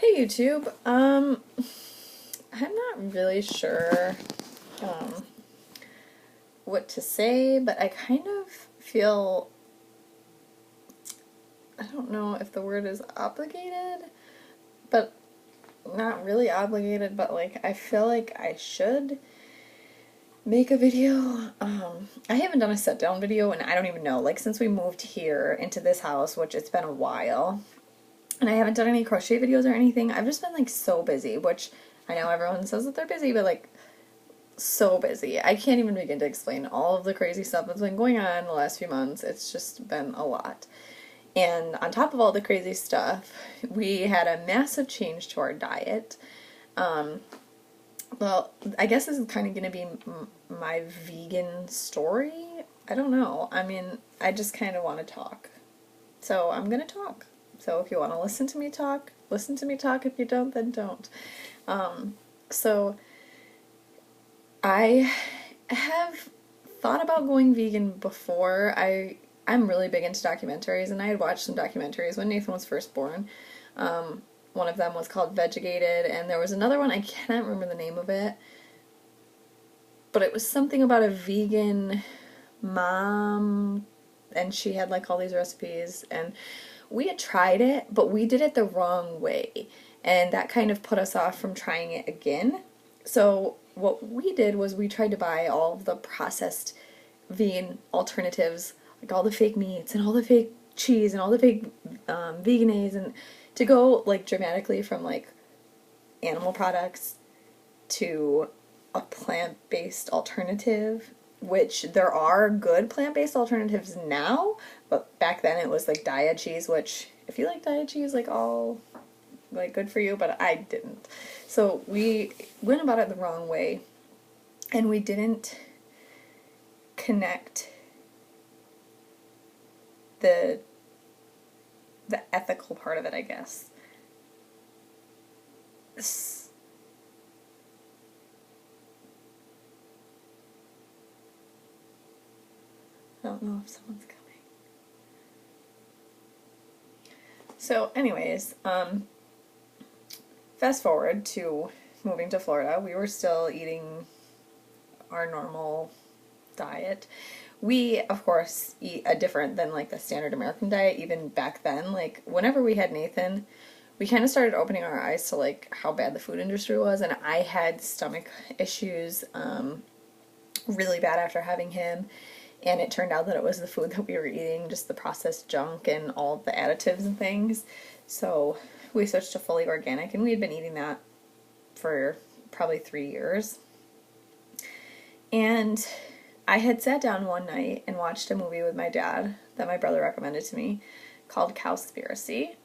Hey YouTube, I'm not really sure um, what to say, but I kind of feel, I don't know if the word is obligated, but not really obligated, but like I feel like I should make a video. I haven't done a sit down video and I don't even know, like since we moved here into this house, which it's been a while. And I haven't done any crochet videos or anything. I've just been like so busy, which I know everyone says that they're busy, but like so busy. I can't even begin to explain all of the crazy stuff that's been going on the last few months. It's just been a lot. And on top of all the crazy stuff, we had a massive change to our diet. Um, well, I guess this is kind of going to be my vegan story. I don't know. I mean, I just kind of want to talk. So I'm going to talk. So if you want to listen to me talk, listen to me talk. If you don't, then don't. So I have thought about going vegan before. I'm really big into documentaries, and I had watched some documentaries when Nathan was first born. One of them was called Vegucated, and there was another one, I cannot remember the name of it, but it was something about a vegan mom, and she had like all these recipes, and we had tried it, but we did it the wrong way, and that kind of put us off from trying it again. So what we did was we tried to buy all of the processed vegan alternatives, like all the fake meats and all the fake cheese and all the fake veganese, and to go like dramatically from like animal products to a plant-based alternative, which there are good plant-based alternatives now, but back then it was like Daiya cheese, which if you like Daiya cheese, like all like good for you, but I didn't. So we went about it the wrong way, and we didn't connect the ethical part of it, I guess. I don't know if someone's coming. So anyways, fast forward to moving to Florida. We were still eating our normal diet. We, of course, eat a different than like the standard American diet even back then. Like whenever we had Nathan, we kind of started opening our eyes to like how bad the food industry was, and I had stomach issues really bad after having him, and it turned out that it was the food that we were eating, just the processed junk and all the additives and things. So we switched to fully organic, and we had been eating that for probably 3 years. And I had sat down one night and watched a movie with my dad that my brother recommended to me called COWSPIRACY,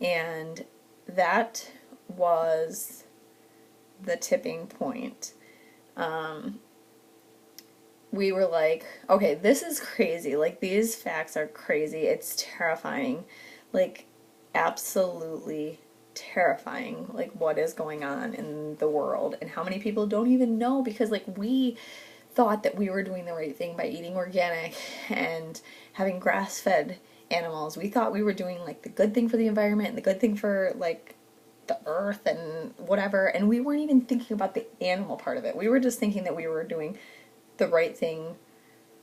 and that was the tipping point. We were like, okay, this is crazy. Like, these facts are crazy. It's terrifying. Like, absolutely terrifying. Like, what is going on in the world and how many people don't even know, because, like, we thought that we were doing the right thing by eating organic and having grass-fed animals. We thought we were doing, like, the good thing for the environment and the good thing for, like, the earth and whatever, and we weren't even thinking about the animal part of it. We were just thinking that we were doing the right thing.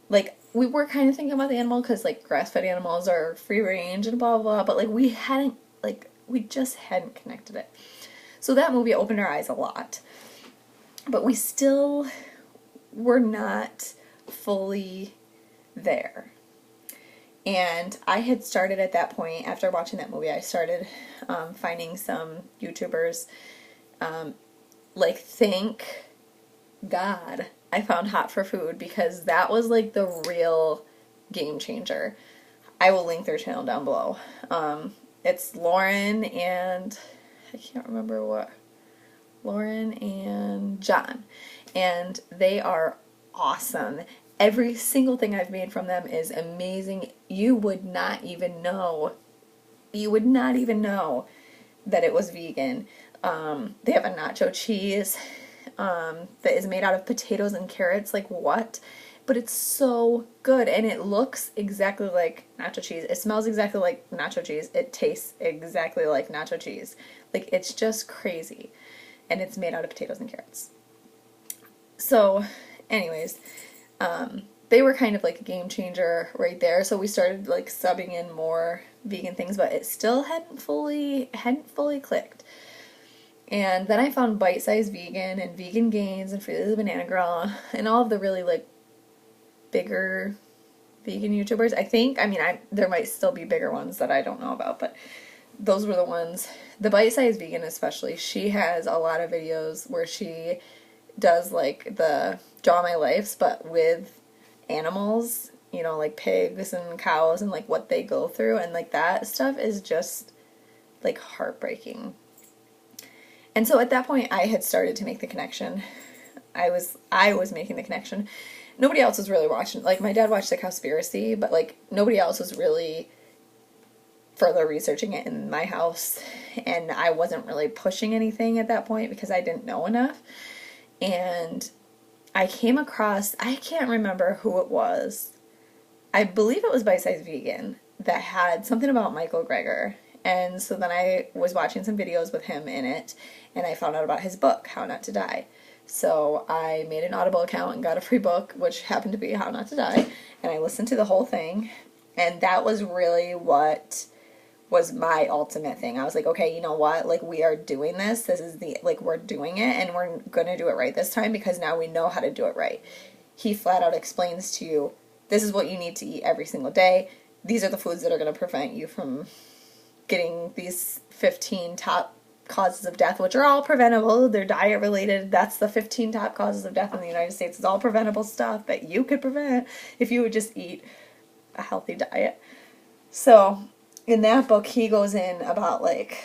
Like, we were kind of thinking about the animal because, like, grass-fed animals are free range and blah, blah, blah, but, like, we hadn't, like, we just hadn't connected it. So that movie opened our eyes a lot. But we still were not fully there. And I had started at that point, after watching that movie, I started finding some YouTubers, like, thank God I found Hot for Food, because that was like the real game changer. I will link their channel down below. It's Lauren and I can't remember what. Lauren and John. And they are awesome. Every single thing I've made from them is amazing. You would not even know. You would not even know that it was vegan. They have a nacho cheese that is made out of potatoes and carrots. Like, what? but it's so good, and it looks exactly like nacho cheese. It smells exactly like nacho cheese. It tastes exactly like nacho cheese. Like, it's just crazy, and it's made out of potatoes and carrots. So, anyways, they were kind of like a game changer right there. So we started like subbing in more vegan things, but it still hadn't fully clicked. And then I found Bite Size Vegan and Vegan Gains and Freelee the Banana Girl and all of the really like bigger vegan YouTubers. I think, I mean, there might still be bigger ones that I don't know about, but those were the ones. The Bite Size Vegan especially, she has a lot of videos where she does like the Draw My Lives, but with animals, you know, like pigs and cows and like what they go through, and like that stuff is just like heartbreaking. And so at that point I had started to make the connection. I was making the connection. Nobody else was really watching. Like, my dad watched the COWSPIRACY, but like nobody else was really further researching it in my house, and I wasn't really pushing anything at that point because I didn't know enough. And I came across, I can't remember who it was. I believe it was Bite Size Vegan that had something about Michael Greger. And so then I was watching some videos with him in it, and I found out about his book, How Not to Die. So I made an Audible account and got a free book, which happened to be How Not to Die, and I listened to the whole thing, and that was really what was my ultimate thing. I was like, okay, you know what, like, we are doing this. This is the, like, we're doing it, and we're gonna do it right this time because now we know how to do it right. He flat out explains to you, this is what you need to eat every single day. These are the foods that are going to prevent you from getting these 15 top causes of death, which are all preventable. They're diet related. That's the 15 top causes of death in the United States. It's all preventable stuff that you could prevent if you would just eat a healthy diet. So in that book, he goes in about like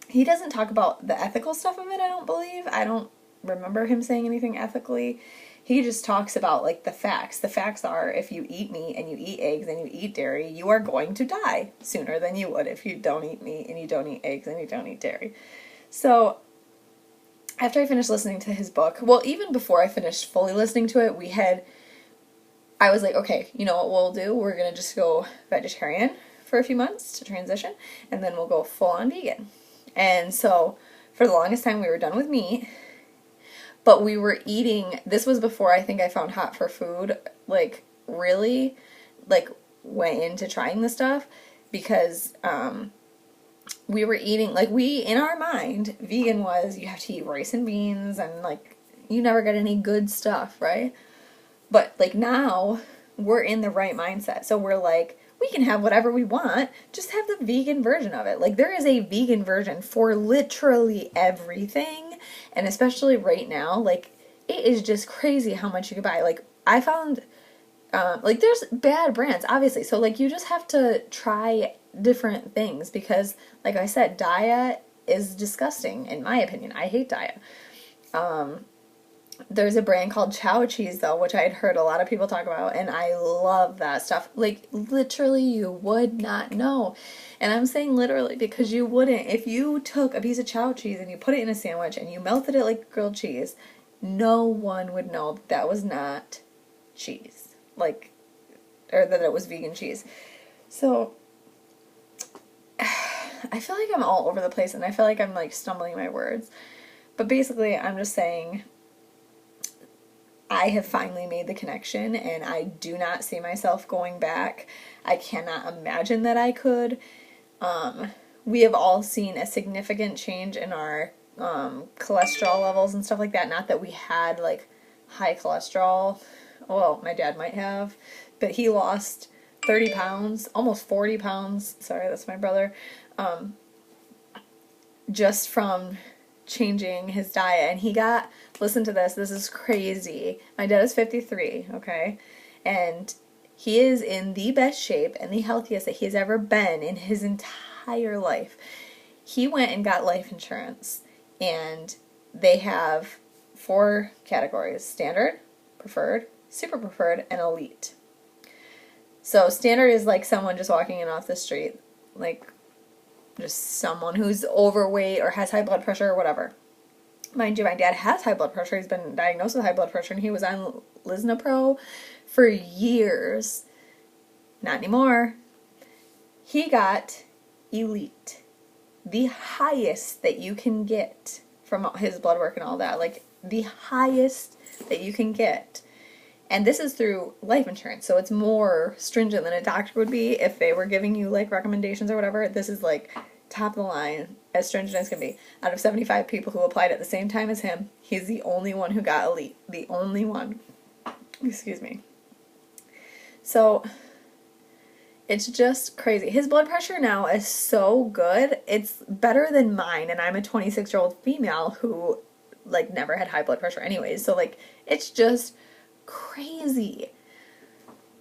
he doesn't talk about the ethical stuff of it, I don't believe. I don't remember him saying anything ethically. He just talks about like the facts. The facts are, if you eat meat and you eat eggs and you eat dairy, you are going to die sooner than you would if you don't eat meat and you don't eat eggs and you don't eat dairy. So after I finished listening to his book, well, even before I finished fully listening to it, I was like, okay, you know what we'll do? We're going to just go vegetarian for a few months to transition, and then we'll go full on vegan. And so for the longest time we were done with meat. But we were eating, this was before I think I found hot for food, like, really, like, went into trying this stuff, because we were eating, like, in our mind, vegan was, you have to eat rice and beans, and, like, you never get any good stuff, right? But, like, now, we're in the right mindset, so we're like, we can have whatever we want, just have the vegan version of it. Like, there is a vegan version for literally everything, and especially right now, like, it is just crazy how much you can buy. Like, I found, like, there's bad brands, obviously, so, like, you just have to try different things, because, like I said, diet is disgusting, in my opinion. I hate diet. There's a brand called Chow Cheese, though, which I had heard a lot of people talk about, and I love that stuff. Like, literally, you would not know. And I'm saying literally because you wouldn't. If you took a piece of Chow Cheese and you put it in a sandwich and you melted it like grilled cheese, no one would know that was not cheese. Like, or that it was vegan cheese. So, I feel like I'm all over the place, and I feel like I'm, like, stumbling my words. But basically, I'm just saying, I have finally made the connection, and I do not see myself going back. I cannot imagine that I could. We have all seen a significant change in our cholesterol levels and stuff like that. Not that we had, like, high cholesterol. Well, my dad might have. But he lost 30 pounds, almost 40 pounds. Sorry, that's my brother. Just from changing his diet. And he got, listen to this is crazy. My dad is 53, okay? And he is in the best shape and the healthiest that he has ever been in his entire life. He went and got life insurance, and they have 4 categories: standard, preferred, super preferred, and elite. So standard is like someone just walking in off the street, like just someone who's overweight or has high blood pressure or whatever. Mind you, my dad has high blood pressure. He's been diagnosed with high blood pressure, and he was on Lisnapro for years. Not anymore. He got elite, the highest that you can get from his blood work and all that, like the highest that you can get. And this is through life insurance, so it's more stringent than a doctor would be if they were giving you like recommendations or whatever. This is like top of the line, as stringent as can be. Out of 75 people who applied at the same time as him, he's the only one who got elite. The only one. Excuse me. So it's just crazy. His blood pressure now is so good. It's better than mine, and I'm a 26-year-old female who like never had high blood pressure anyways. So like it's just crazy,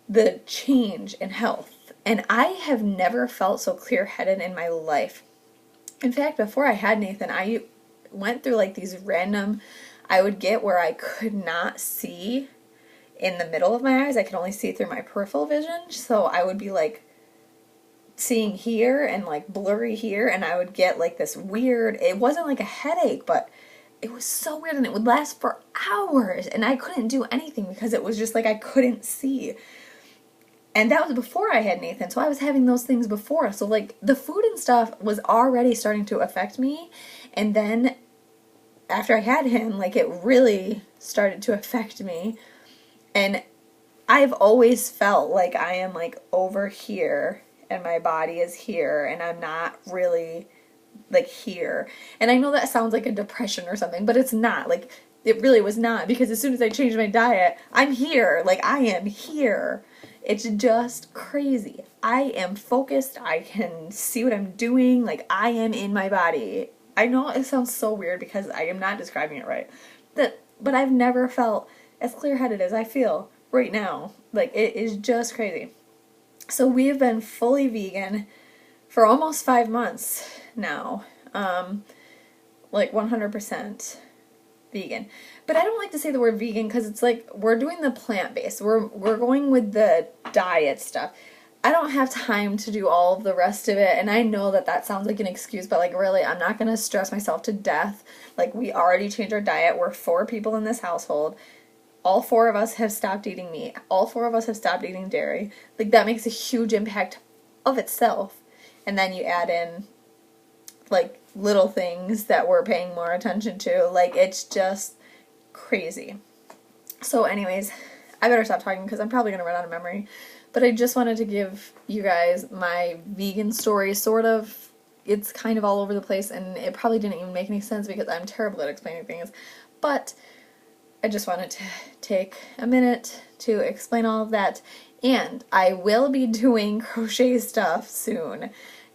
the change in health. And I have never felt so clear-headed in my life. In fact, before I had Nathan, I went through like these random, I would get where I could not see in the middle of my eyes. I could only see through my peripheral vision. So I would be like seeing here and like blurry here, and I would get like this weird, it wasn't like a headache, but it was so weird, and it would last for hours, and I couldn't do anything because it was just like I couldn't see. And that was before I had Nathan, so I was having those things before. So like the food and stuff was already starting to affect me, and then after I had him, like it really started to affect me. And I've always felt like I am like over here and my body is here, and I'm not really like here. And I know that sounds like a depression or something, but it's not. Like it really was not, because as soon as I changed my diet, I'm here. Like I am here. It's just crazy. I am focused. I can see what I'm doing. Like I am in my body. I know it sounds so weird because I am not describing it right. But I've never felt as clear-headed as I feel right now. Like it is just crazy. So we have been fully vegan for almost 5 months now. Like 100% vegan. But I don't like to say the word vegan because it's like we're doing the plant-based. We're going with the diet stuff. I don't have time to do all of the rest of it, and I know that that sounds like an excuse, but like really, I'm not going to stress myself to death. Like we already changed our diet. We're 4 people in this household. All 4 of us have stopped eating meat. All 4 of us have stopped eating dairy. Like that makes a huge impact of itself. And then you add in like little things that we're paying more attention to. Like it's just crazy. So anyways, I better stop talking because I'm probably going to run out of memory. But I just wanted to give you guys my vegan story, sort of. It's kind of all over the place, and it probably didn't even make any sense because I'm terrible at explaining things. But I just wanted to take a minute to explain all of that. And I will be doing crochet stuff soon.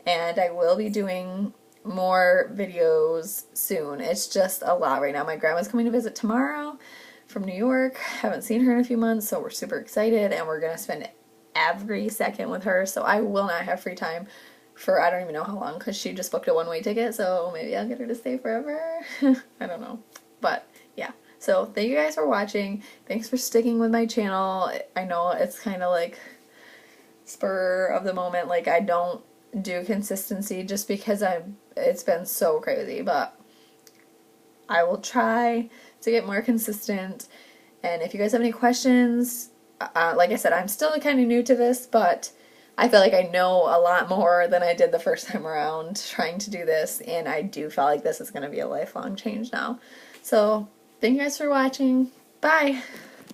And I will be doing more videos soon. It's just a lot right now. My grandma's coming to visit tomorrow from New York. Haven't seen her in a few months, so we're super excited, and we're going to spend every second with her, so I will not have free time for I don't even know how long, because she just booked a one-way ticket, so maybe I'll get her to stay forever. I don't know. But yeah, so thank you guys for watching. Thanks for sticking with my channel. I know it's kind of like spur of the moment, like I don't do consistency just because it's been so crazy, but I will try to get more consistent. And if you guys have any questions, like I said, I'm still kind of new to this, but I feel like I know a lot more than I did the first time around trying to do this, and I do feel like this is going to be a lifelong change now. So thank you guys for watching. Bye!